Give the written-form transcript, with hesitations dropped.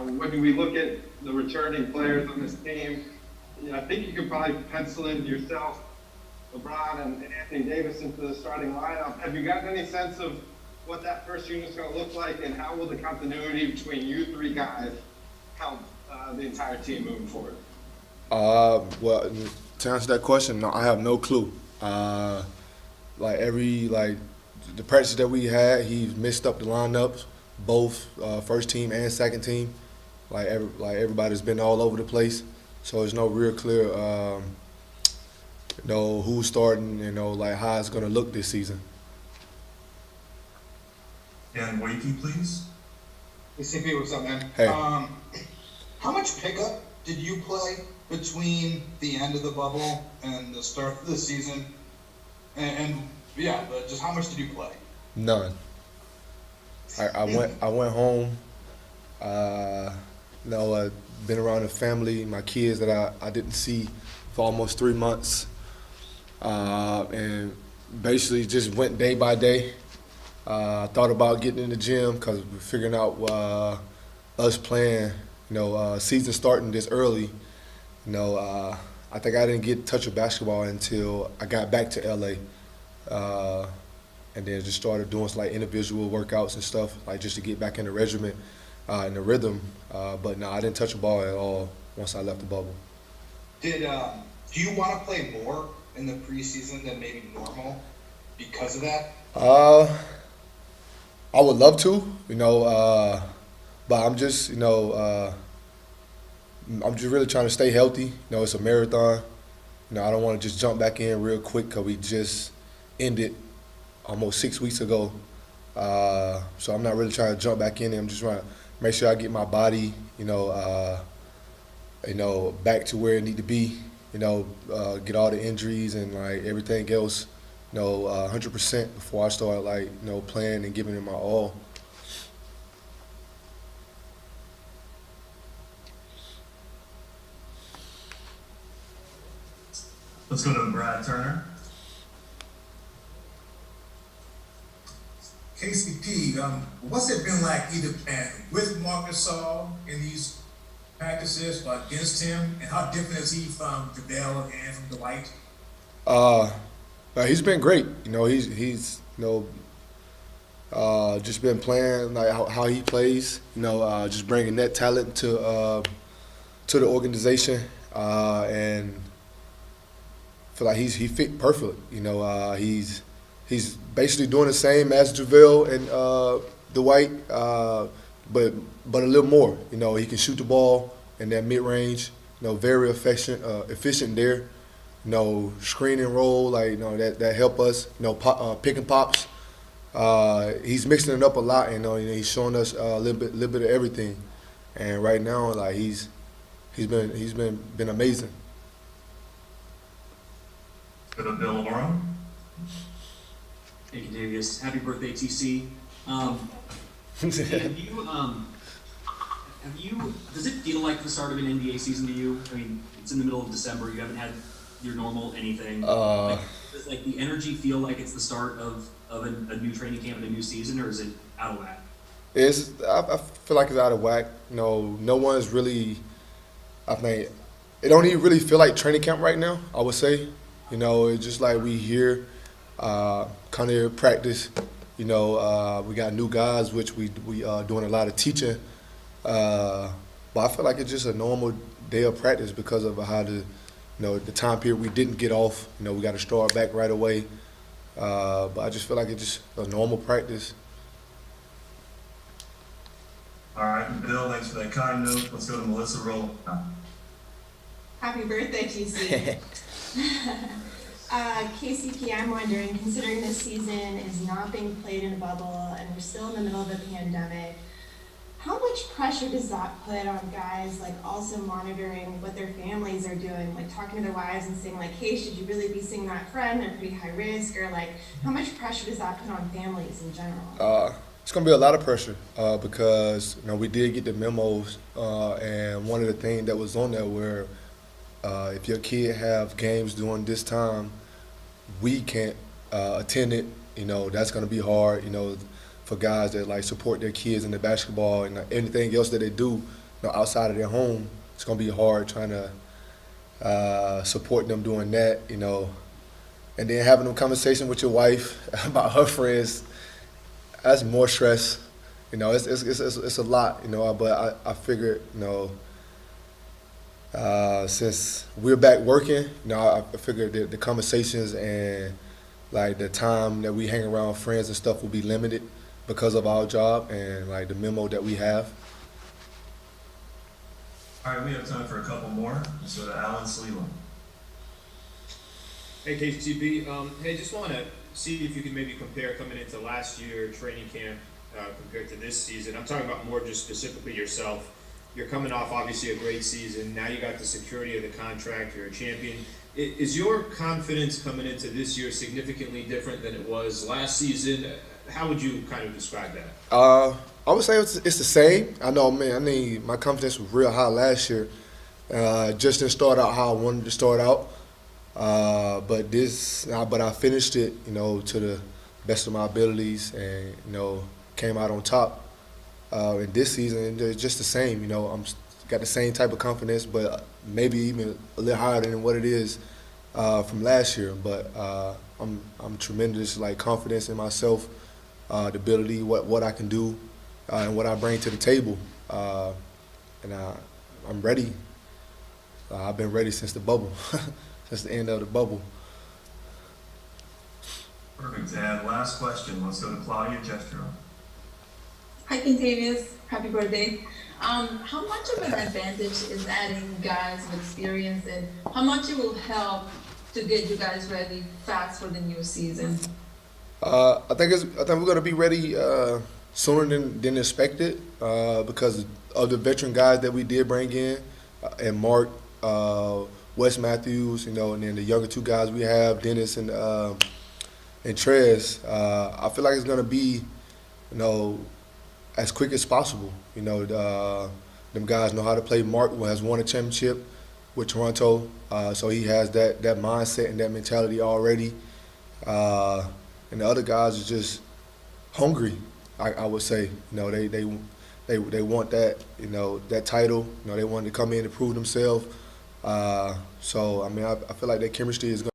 When we look at the returning players on this team, I think you could probably pencil in yourself, LeBron, and Anthony Davis into the starting lineup. Have you gotten any sense of what that first unit's going to look like, and how will the continuity between you three guys help the entire team moving forward? Well, to answer that question, no, I have no clue. The practice that we had, he's mixed up the lineups, both first team and second team. Everybody's been all over the place, so there's no real clear, who's starting, how it's gonna look this season. And Wakey, please. Hey, CP, what's up, man? Hey. How much pickup did you play between the end of the bubble and the start of the season? But just how much did you play? None. I went home. Been around the family, my kids that I didn't see for almost 3 months, and basically just went day by day. Thought about getting in the gym because we're figuring out us playing, season starting this early. I think I didn't get a touch of basketball until I got back to LA, and then just started doing some individual workouts and stuff, just to get back in the regimen, in the rhythm. But no, I didn't touch a ball at all once I left the bubble. Do you want to play more in the preseason than maybe normal because of that? I would love to, but I'm just, I'm just really trying to stay healthy. It's a marathon. I don't want to just jump back in real quick because we just ended almost 6 weeks ago. So I'm not really trying to jump back in. I'm just trying to make sure I get my body, back to where it need to be. Get all the injuries and everything else, 100% before I start playing and giving it my all. Let's go to Brad Turner. KCP, what's it been like either playing with Marc Gasol in these practices or against him, and how different is he from JaVale and from Dwight? He's been great. He's just been playing how he plays. Just bringing that talent to the organization, and I feel like he fit perfect. He's basically doing the same as JaVale and Dwight, but a little more. He can shoot the ball in that mid range. Very efficient there. Screen and roll, that help us. Pick and pops. He's mixing it up a lot. He's showing us a little bit of everything. And right now, he's been amazing. Go to Bill Laura. Hey, Kentavious. Happy birthday, TC. Does it feel like the start of an NBA season to you? I mean, it's in the middle of December. You haven't had your normal anything. Does the energy feel like it's the start of a new training camp and a new season, or is it out of whack? I feel like it's out of whack. No one's really. I think it don't even really feel like training camp right now, I would say. It's just like we here, kind of here practice. We got new guys, which we doing a lot of teaching. But I feel like it's just a normal day of practice because of how the time period we didn't get off. We got to start back right away. But I just feel like it's just a normal practice. All right, Bill, thanks for that kind note. Let's go to Melissa Roll. Happy birthday, TC. KCP, I'm wondering, considering this season is not being played in a bubble and we're still in the middle of a pandemic, how much pressure does that put on guys, also monitoring what their families are doing, talking to their wives and saying, hey, should you really be seeing that friend? They're pretty high risk, or how much pressure does that put on families in general? It's going to be a lot of pressure because, we did get the memos, and one of the things that was on there where if your kid have games during this time, we can't attend it. That's going to be hard, for guys that support their kids in the basketball and anything else that they do. outside of their home, it's gonna be hard trying to support them doing that, and then having a conversation with your wife about her friends. That's more stress. It's a lot, but I figured, since we're back working, I figured that the conversations and like the time that we hang around friends and stuff will be limited because of our job and like the memo that we have. All right, we have time for a couple more. Let's go to Alan Sleeland. Hey KCB, hey, just want to see if you can maybe compare coming into last year training camp compared to this season. I'm talking about more just specifically yourself. You're coming off obviously a great season. Now you got the security of the contract. You're a champion. Is your confidence coming into this year significantly different than it was last season? How would you kind of describe that? I would say it's the same. I know, man. I mean, my confidence was real high last year. Just didn't start out how I wanted to start out. But I finished it, to the best of my abilities, and came out on top. In this season, it's just the same. I'm got the same type of confidence, but maybe even a little higher than what it is from last year. But I'm tremendous, like confidence in myself, the ability, what I can do, and what I bring to the table. And I'm ready. I've been ready since the bubble. That's the end of the bubble. Perfect. And last question. Let's go to Claudia Jestro. Hi, Kentavious. Happy birthday. How much of an advantage is adding guys with experience, and how much it will help to get you guys ready fast for the new season? I think we're gonna be ready sooner than expected because of the veteran guys that we did bring in, and Mark, Wes Matthews, and then the younger two guys we have, Dennis and Trez. I feel like it's gonna be, as quick as possible. Them guys know how to play. Mark has won a championship with Toronto, so he has that mindset and that mentality already. And the other guys are just hungry. I would say, they want that, that title. They want to come in and prove themselves. So I mean, I feel like that chemistry is going